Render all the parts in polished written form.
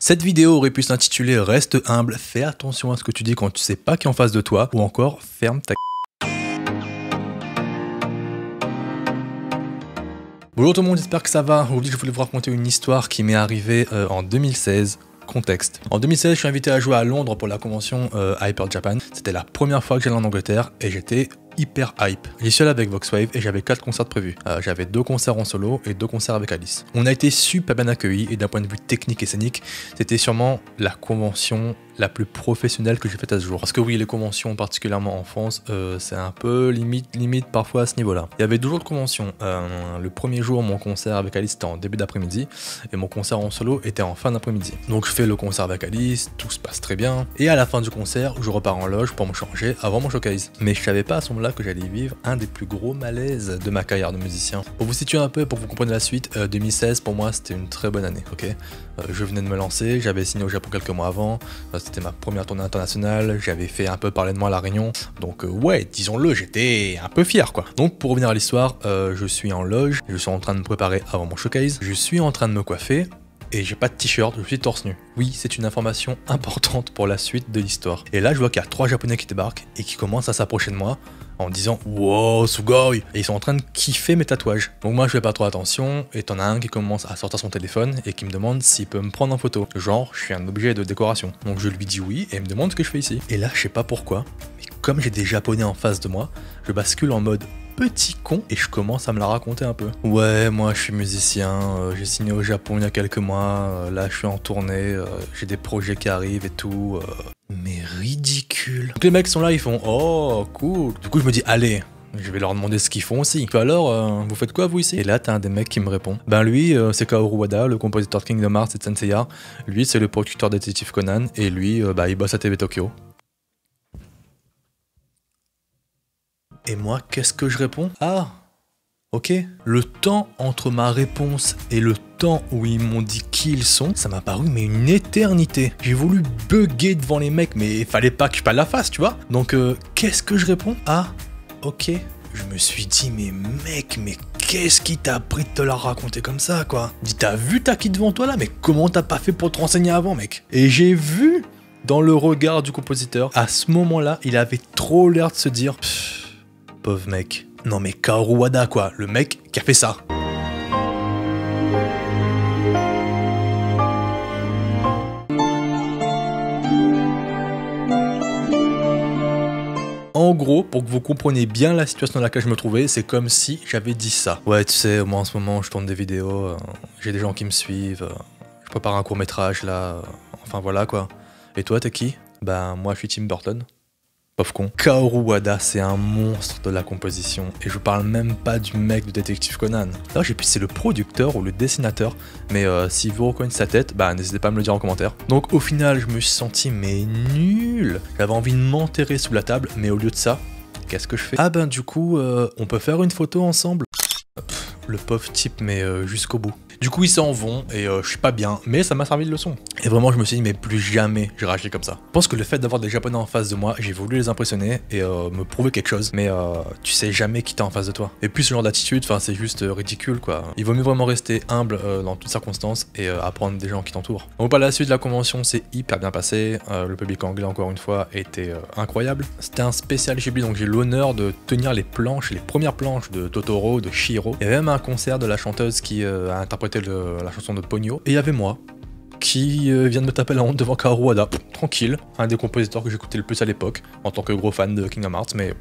Cette vidéo aurait pu s'intituler Reste humble, fais attention à ce que tu dis quand tu sais pas qui est en face de toi, ou encore ferme ta. Bonjour tout le monde, j'espère que ça va. Aujourd'hui je voulais vous raconter une histoire qui m'est arrivée en 2016. Contexte. En 2016, je suis invité à jouer à Londres pour la convention Hyper Japan. C'était la première fois que j'allais en Angleterre et j'étais hyper hype. J'y suis allé avec Voxwave et j'avais 4 concerts prévus. J'avais 2 concerts en solo et 2 concerts avec Alice. On a été super bien accueillis et d'un point de vue technique et scénique, c'était sûrement la convention la plus professionnelle que j'ai faite à ce jour. Parce que oui, les conventions, particulièrement en France, c'est un peu limite parfois à ce niveau-là. Il y avait 2 jours de convention. Le premier jour, mon concert avec Alice était en début d'après-midi et mon concert en solo était en fin d'après-midi. Donc je fais le concert avec Alice, tout se passe très bien. Et à la fin du concert, je repars en loge pour me changer avant mon showcase. Mais je savais pas à ce moment-là que j'allais vivre un des plus gros malaises de ma carrière de musicien. Pour vous situer un peu, pour que vous compreniez la suite, 2016 pour moi c'était une très bonne année, ok. Je venais de me lancer, j'avais signé au Japon quelques mois avant, c'était ma première tournée internationale, j'avais fait un peu parler de moi à La Réunion, donc ouais, disons-le, j'étais un peu fier quoi. Donc pour revenir à l'histoire, je suis en loge, je suis en train de me préparer avant mon showcase, je suis en train de me coiffer, et j'ai pas de t-shirt, je suis torse nu. Oui, c'est une information importante pour la suite de l'histoire. Et là, je vois qu'il y a 3 japonais qui débarquent et qui commencent à s'approcher de moi en disant « Wow, Sugoi !» Et ils sont en train de kiffer mes tatouages. Donc moi, je fais pas trop attention et t'en as un qui commence à sortir son téléphone et qui me demande s'il peut me prendre en photo. Genre, je suis un objet de décoration. Donc je lui dis oui et il me demande ce que je fais ici. Et là, je sais pas pourquoi, mais comme j'ai des japonais en face de moi, je bascule en mode petit con et je commence à me la raconter un peu. Ouais, moi je suis musicien, j'ai signé au Japon il y a quelques mois, là je suis en tournée, j'ai des projets qui arrivent et tout. Mais ridicule. Donc les mecs sont là, ils font oh cool. Du coup je me dis allez, je vais leur demander ce qu'ils font aussi. Alors, vous faites quoi vous ici? Et là t'as un des mecs qui me répond. Ben lui c'est Kaoru Wada, le compositeur de Kingdom Hearts et de Senseiya. Lui c'est le producteur de Détective Conan et lui il bosse à TV Tokyo. Et moi, qu'est-ce que je réponds? Ah, ok. Le temps entre ma réponse et le temps où ils m'ont dit qui ils sont, ça m'a paru mais une éternité. J'ai voulu bugger devant les mecs, mais il fallait pas que je perde la face, tu vois. Donc, qu'est-ce que je réponds? Ah, ok. Je me suis dit, mais mec, mais qu'est-ce qui t'a pris de te la raconter comme ça, quoi? Dis, t'as vu ta qui devant toi là? Mais comment t'as pas fait pour te renseigner avant, mec? Et j'ai vu dans le regard du compositeur, à ce moment-là, il avait trop l'air de se dire... Pauvre mec. Non mais Kaoru Wada quoi, le mec qui a fait ça. En gros, pour que vous compreniez bien la situation dans laquelle je me trouvais, c'est comme si j'avais dit ça. Ouais, tu sais, moi en ce moment je tourne des vidéos, j'ai des gens qui me suivent, je prépare un court-métrage là, enfin voilà quoi. Et toi t'es qui? Ben moi je suis Tim Burton. Pauvre con. Kaoru Wada, c'est un monstre de la composition. Et je parle même pas du mec de Détective Conan. Là, j'ai pu c'est le producteur ou le dessinateur. Mais si vous reconnaissez sa tête, bah n'hésitez pas à me le dire en commentaire. Donc au final, je me suis senti mais nul. J'avais envie de m'enterrer sous la table, mais au lieu de ça, qu'est-ce que je fais? Ah ben du coup, on peut faire une photo ensemble. Le pauvre type, mais jusqu'au bout. Du coup, ils s'en vont et je suis pas bien, mais ça m'a servi de leçon. Et vraiment, je me suis dit, mais plus jamais je réagis comme ça. Je pense que le fait d'avoir des japonais en face de moi, j'ai voulu les impressionner et me prouver quelque chose, mais tu sais jamais qui t'es en face de toi. Et puis ce genre d'attitude, enfin, c'est juste ridicule quoi. Il vaut mieux vraiment rester humble dans toutes circonstances et apprendre des gens qui t'entourent. Donc par la suite, la convention s'est hyper bien passée. Le public anglais, encore une fois, était incroyable. C'était un spécial Ghibli, donc j'ai l'honneur de tenir les premières planches de Totoro, de Chihiro. Il y avait même un concert de la chanteuse qui a interprété la chanson de Ponyo. Et il y avait moi, qui vient de me taper la honte devant Kaoru Wada. Tranquille, un des compositeurs que j'écoutais le plus à l'époque, en tant que gros fan de Kingdom Hearts, mais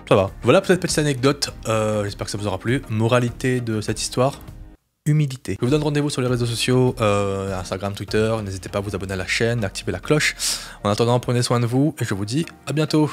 ça va. Voilà pour cette petite anecdote, j'espère que ça vous aura plu. Moralité de cette histoire, humilité. Je vous donne rendez-vous sur les réseaux sociaux, Instagram, Twitter, n'hésitez pas à vous abonner à la chaîne, activer la cloche. En attendant, prenez soin de vous, et je vous dis à bientôt.